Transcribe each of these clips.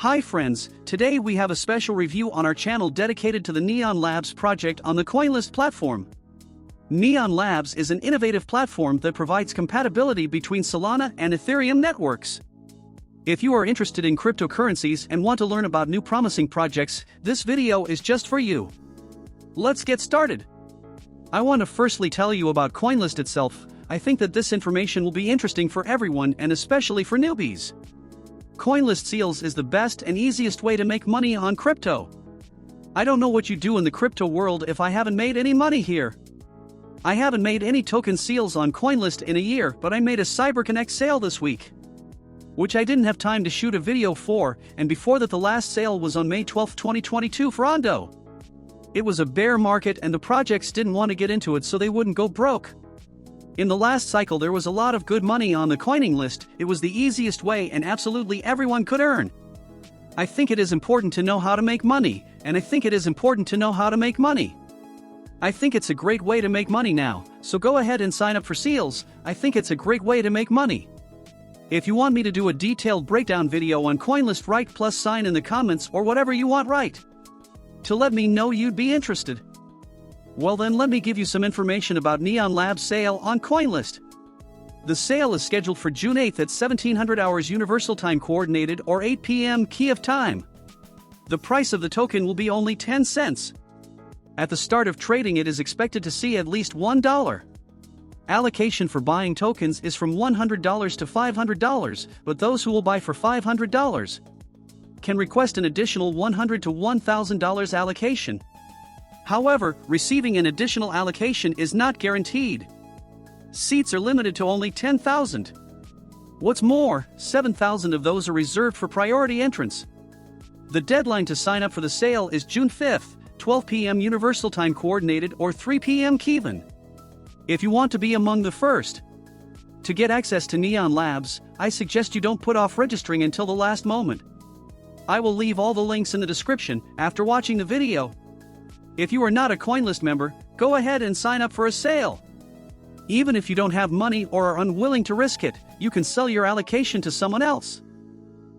Hi friends, today we have a special review on our channel dedicated to the Neon Labs project on the Coinlist platform. Neon Labs is an innovative platform that provides compatibility between Solana and Ethereum networks. If you are interested in cryptocurrencies and want to learn about new promising projects, this video is just for you. Let's get started. I want to firstly tell you about Coinlist itself. I think that this information will be interesting for everyone and especially for newbies. Coinlist Seals is the best and easiest way to make money on crypto. I don't know what you do in the crypto world if I haven't made any money here. I haven't made any token seals on Coinlist in a year, but I made a CyberConnect sale this week, which I didn't have time to shoot a video for, and before that the last sale was on May 12, 2022 for Ondo. It was a bear market and the projects didn't want to get into it so they wouldn't go broke. In the last cycle there was a lot of good money on the coining list. It was the easiest way and absolutely everyone could earn. I think it is important to know how to make money, and I think it is important to know how to make money. I think it's a great way to make money now, so go ahead and sign up for Seals. I think it's a great way to make money. If you want me to do a detailed breakdown video on Coinlist, write +sign in the comments or whatever you want write to let me know you'd be interested. Well then let me give you some information about Neon Labs sale on Coinlist. The sale is scheduled for June 8th at 1700 hours Universal Time Coordinated or 8 p.m. Kiev time. The price of the token will be only 10 cents. At the start of trading it is expected to see at least $1. Allocation for buying tokens is from $100 to $500, but those who will buy for $500 can request an additional $100 to $1,000 allocation. However, receiving an additional allocation is not guaranteed. Seats are limited to only 10,000. What's more, 7,000 of those are reserved for priority entrants. The deadline to sign up for the sale is June 5th, 12 p.m. Universal Time Coordinated or 3 p.m. Kievan. If you want to be among the first to get access to Neon Labs, I suggest you don't put off registering until the last moment. I will leave all the links in the description after watching the video. If you are not a Coinlist member, go ahead and sign up for a sale. Even if you don't have money or are unwilling to risk it, you can sell your allocation to someone else.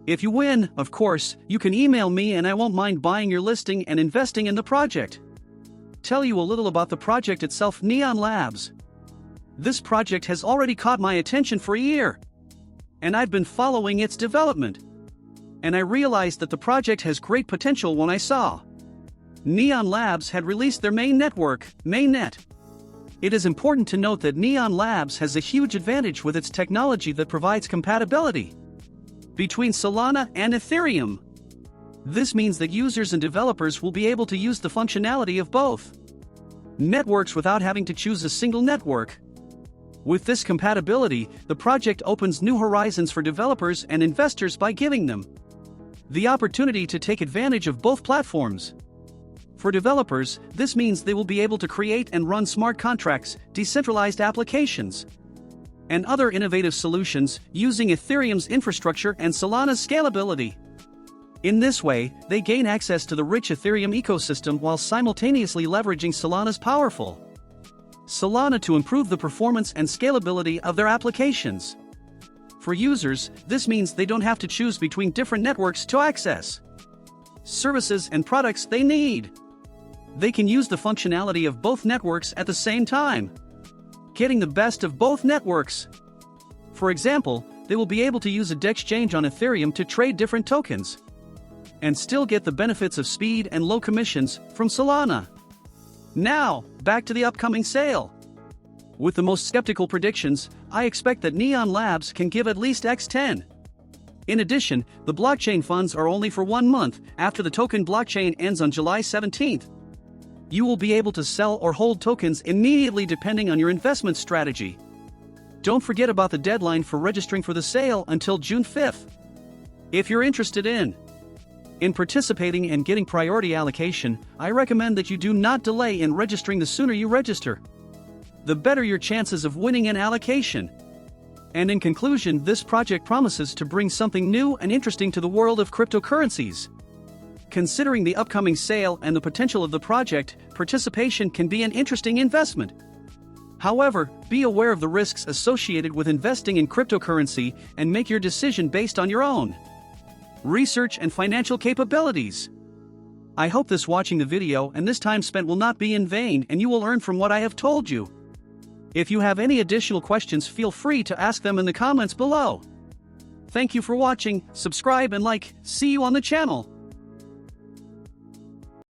If you win, of course, you can email me and I won't mind buying your listing and investing in the project. Tell you a little about the project itself. Neon Labs. This project has already caught my attention for a year, and I've been following its development. And I realized that the project has great potential when I saw Neon Labs had released their main network, Mainnet. It is important to note that Neon Labs has a huge advantage with its technology that provides compatibility between Solana and Ethereum. This means that users and developers will be able to use the functionality of both networks without having to choose a single network. With this compatibility, the project opens new horizons for developers and investors by giving them the opportunity to take advantage of both platforms. For developers, this means they will be able to create and run smart contracts, decentralized applications, and other innovative solutions using Ethereum's infrastructure and Solana's scalability. In this way, they gain access to the rich Ethereum ecosystem while simultaneously leveraging Solana's powerful Solana to improve the performance and scalability of their applications. For users, this means they don't have to choose between different networks to access services and products they need. They can use the functionality of both networks at the same time, getting the best of both networks. For example, they will be able to use a DEX on Ethereum to trade different tokens and still get the benefits of speed and low commissions from Solana. Now, back to the upcoming sale. With the most skeptical predictions, I expect that Neon Labs can give at least X10. In addition, the blockchain funds are only for 1 month. After the token blockchain ends on July 17th, you will be able to sell or hold tokens immediately depending on your investment strategy. Don't forget about the deadline for registering for the sale until June 5th. If you're interested in participating and getting priority allocation, I recommend that you do not delay in registering. The sooner you register, the better your chances of winning an allocation. And in conclusion, this project promises to bring something new and interesting to the world of cryptocurrencies. Considering the upcoming sale and the potential of the project, participation can be an interesting investment. However, be aware of the risks associated with investing in cryptocurrency and make your decision based on your own research and financial capabilities. I hope this watching the video and this time spent will not be in vain and you will learn from what I have told you. If you have any additional questions, feel free to ask them in the comments below. Thank you for watching, subscribe and like, see you on the channel.